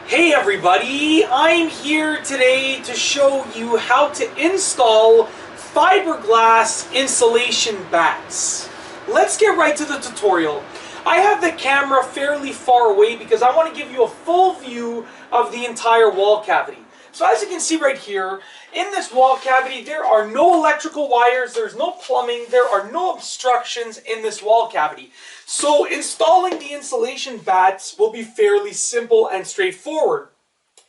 Hey everybody, I'm here today to show you how to install fiberglass insulation batts. Let's get right to the tutorial. I have the camera fairly far away because I want to give you a full view of the entire wall cavity. So as you can see right here, in this wall cavity there are no electrical wires, there's no plumbing, there are no obstructions in this wall cavity. So installing the insulation batts will be fairly simple and straightforward.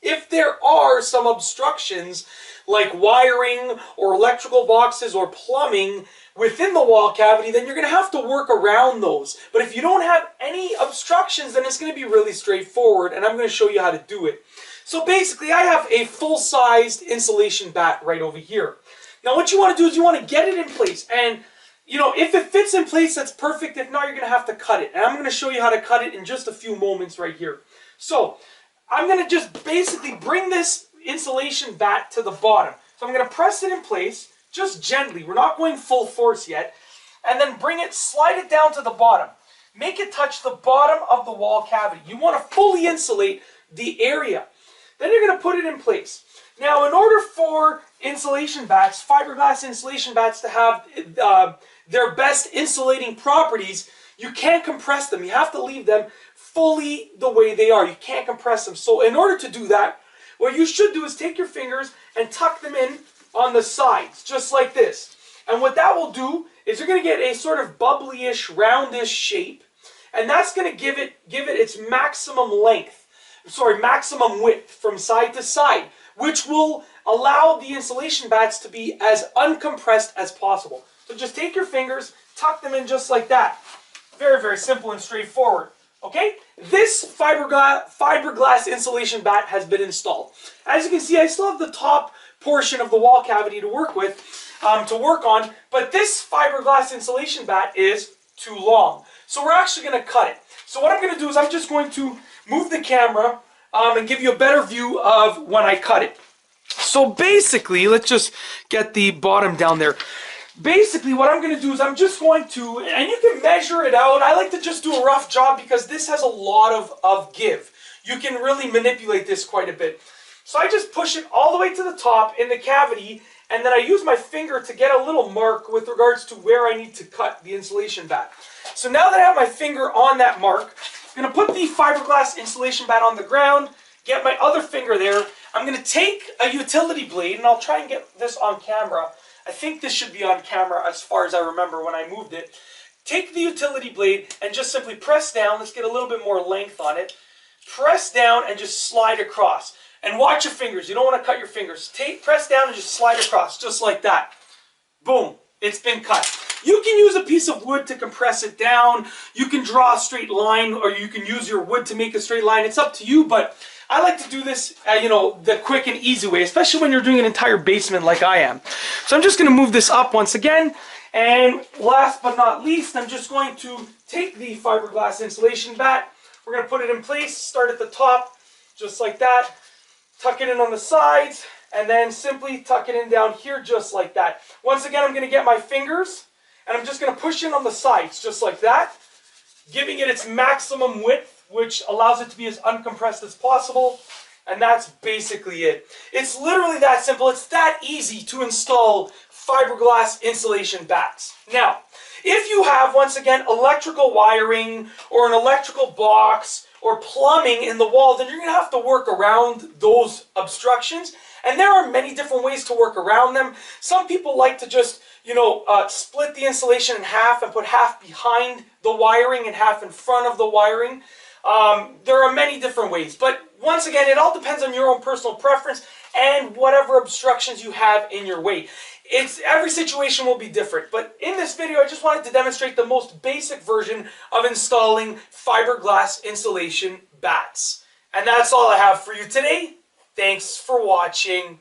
If there are some obstructions like wiring or electrical boxes or plumbing within the wall cavity, then you're going to have to work around those. But if you don't have any obstructions, then it's going to be really straightforward, and I'm going to show you how to do it. So basically, I have a full-sized insulation batt right over here. Now what you want to do is you want to get it in place, and you know, if it fits in place, that's perfect. If not, you're going to have to cut it. And I'm going to show you how to cut it in just a few moments right here. So I'm going to just basically bring this insulation batt to the bottom. So I'm going to press it in place just gently. We're not going full force yet. And then bring it, slide it down to the bottom. Make it touch the bottom of the wall cavity. You want to fully insulate the area. Then you're going to put it in place. Now, in order for insulation batts, fiberglass insulation batts to have their best insulating properties, you can't compress them. You have to leave them fully the way they are. You can't compress them. So in order to do that, what you should do is take your fingers and tuck them in on the sides, just like this. And what that will do is you're going to get a sort of bubbly-ish, roundish shape, and that's going to give it its maximum maximum width from side to side, which will allow the insulation batts to be as uncompressed as possible. So just take your fingers, tuck them in just like that. Very, very simple and straightforward. Okay? This fiberglass insulation batt has been installed. As you can see, I still have the top portion of the wall cavity to work on, but this fiberglass insulation batt is too long. So we're actually going to cut it. So what I'm going to do is I'm just going to move the camera and give you a better view of when I cut it. So basically, let's just get the bottom down there. Basically, what I'm going to do is I'm just going to, and you can measure it out. I like to just do a rough job because this has a lot of give. You can really manipulate this quite a bit. So I just push it all the way to the top in the cavity, and then I use my finger to get a little mark with regards to where I need to cut the insulation batt. So now that I have my finger on that mark, I'm going to put the fiberglass insulation batt on the ground, get my other finger there. I'm going to take a utility blade, and I'll try and get this on camera. I think this should be on camera as far as I remember when I moved it. Take the utility blade and just simply press down. Let's get a little bit more length on it. Press down and just slide across. And watch your fingers. You don't want to cut your fingers. Press down and just slide across, just like that. Boom. It's been cut. You can use a piece of wood to compress it down. You can draw a straight line, or you can use your wood to make a straight line. It's up to you, but I like to do this, the quick and easy way, especially when you're doing an entire basement like I am. So I'm just going to move this up once again. And last but not least, I'm just going to take the fiberglass insulation batt. We're going to put it in place, start at the top, just like that. Tuck it in on the sides, and then simply tuck it in down here, just like that. Once again, I'm going to get my fingers, and I'm just going to push in on the sides, just like that, giving it its maximum width, which allows it to be as uncompressed as possible, and that's basically it. It's literally that simple. It's that easy to install fiberglass insulation batts. Now, if you have, once again, electrical wiring or an electrical box or plumbing in the wall, then you're going to have to work around those obstructions. And there are many different ways to work around them. Some people like to just, split the insulation in half and put half behind the wiring and half in front of the wiring. There are many different ways. But once again, it all depends on your own personal preference and whatever obstructions you have in your way. Every situation will be different, but in this video I just wanted to demonstrate the most basic version of installing fiberglass insulation batts. And that's all I have for you today. Thanks for watching.